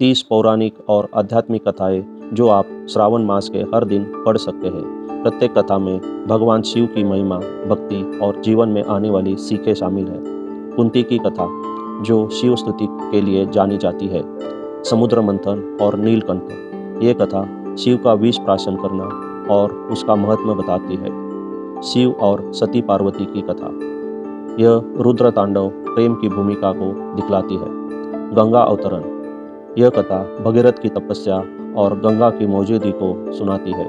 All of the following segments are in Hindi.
30 पौराणिक और आध्यात्मिक कथाएं जो आप श्रावण मास के हर दिन पढ़ सकते हैं। प्रत्येक कथा में भगवान शिव की महिमा, भक्ति और जीवन में आने वाली सीखें शामिल है। कुंती की कथा जो शिव स्तुति के लिए जानी जाती है। समुद्र मंथन और नीलकंठ, ये कथा शिव का विष प्राशन करना और उसका महत्व बताती है। शिव और सती पार्वती की कथा, यह रुद्र तांडव प्रेम की भूमिका को दिखलाती है। गंगा अवतरण, यह कथा भगीरथ की तपस्या और गंगा की मौजूदगी को सुनाती है।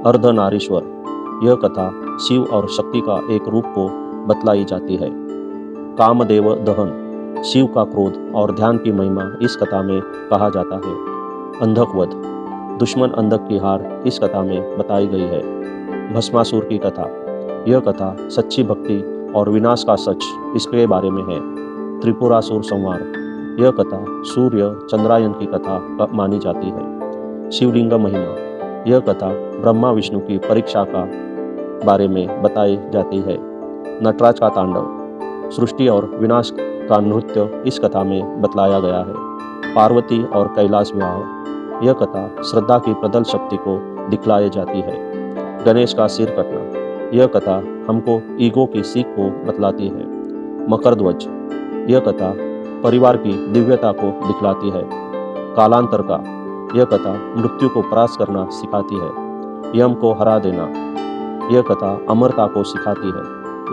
अर्धनारीश्वर, यह कथा शिव और शक्ति का एक रूप को बतलाई जाती है। कामदेव दहन, शिव का क्रोध और ध्यान की महिमा इस कथा में कहा जाता है। अंधक वध, दुश्मन अंधक की हार इस कथा में बताई गई है। भस्मासुर की कथा, यह कथा सच्ची भक्ति और विनाश का सच इसके बारे में है। त्रिपुरासुर संहार, यह कथा सूर्य चंद्रायन की कथा मानी जाती है। शिवलिंग महिमा, यह कथा ब्रह्मा विष्णु की परीक्षा का बारे में बताई जाती है। नटराज का तांडव, सृष्टि और विनाश का नृत्य इस कथा में बतलाया गया है। पार्वती और कैलाश विवाह, यह कथा श्रद्धा की प्रबल शक्ति को दिखलाई जाती है। गणेश का सिर कटना, यह कथा हमको ईगो की सीख को बतलाती है। मकर ध्वज, यह कथा परिवार की दिव्यता को दिखलाती है। कालांतर का, यह कथा मृत्यु को परास्त करना सिखाती है। यम को हरा देना, यह कथा अमरता को सिखाती है।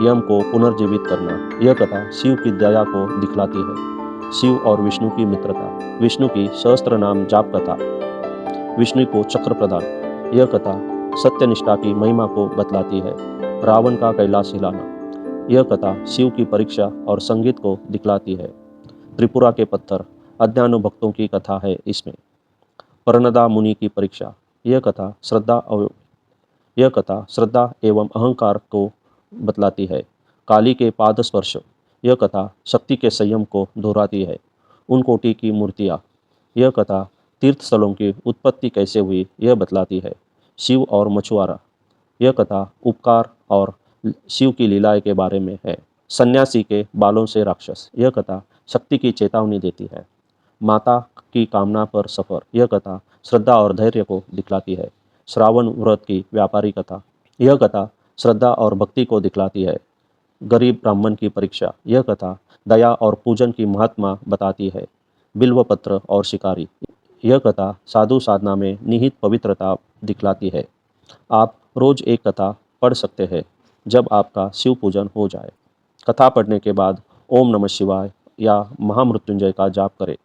यम को पुनर्जीवित करना, यह कथा शिव की दया को दिखलाती है। शिव और विष्णु की मित्रता, विष्णु की सहस्त्र नाम जाप कथा। विष्णु को चक्र प्रदान, यह कथा सत्यनिष्ठा की महिमा को बतलाती है। रावण का कैलाश हिलाना, यह कथा शिव की परीक्षा और संगीत को दिखलाती है। त्रिपुरा के पत्थर, अज्ञानु भक्तों की कथा है इसमें। परनदा मुनि की परीक्षा, यह कथा श्रद्धा एवं अहंकार को बतलाती है। काली के पाद स्पर्श, यह कथा शक्ति के संयम को दोहराती है। उनकोटी की मूर्तियाँ, यह कथा तीर्थ स्थलों की उत्पत्ति कैसे हुई यह बतलाती है। शिव और मछुआरा, यह कथा उपकार और शिव की लीलाएं के बारे में है। सन्यासी के बालों से राक्षस, यह कथा शक्ति की चेतावनी देती है। माता की कामना पर सफर, यह कथा श्रद्धा और धैर्य को दिखलाती है। श्रावण व्रत की व्यापारी कथा, यह कथा श्रद्धा और भक्ति को दिखलाती है। गरीब ब्राह्मण की परीक्षा, यह कथा दया और पूजन की महात्मा बताती है। बिल्वपत्र और शिकारी, यह कथा साधु साधना में निहित पवित्रता दिखलाती है। आप रोज एक कथा पढ़ सकते हैं जब आपका शिव पूजन हो जाए। कथा पढ़ने के बाद ओम नमः शिवाय या महामृत्युंजय का जाप करें।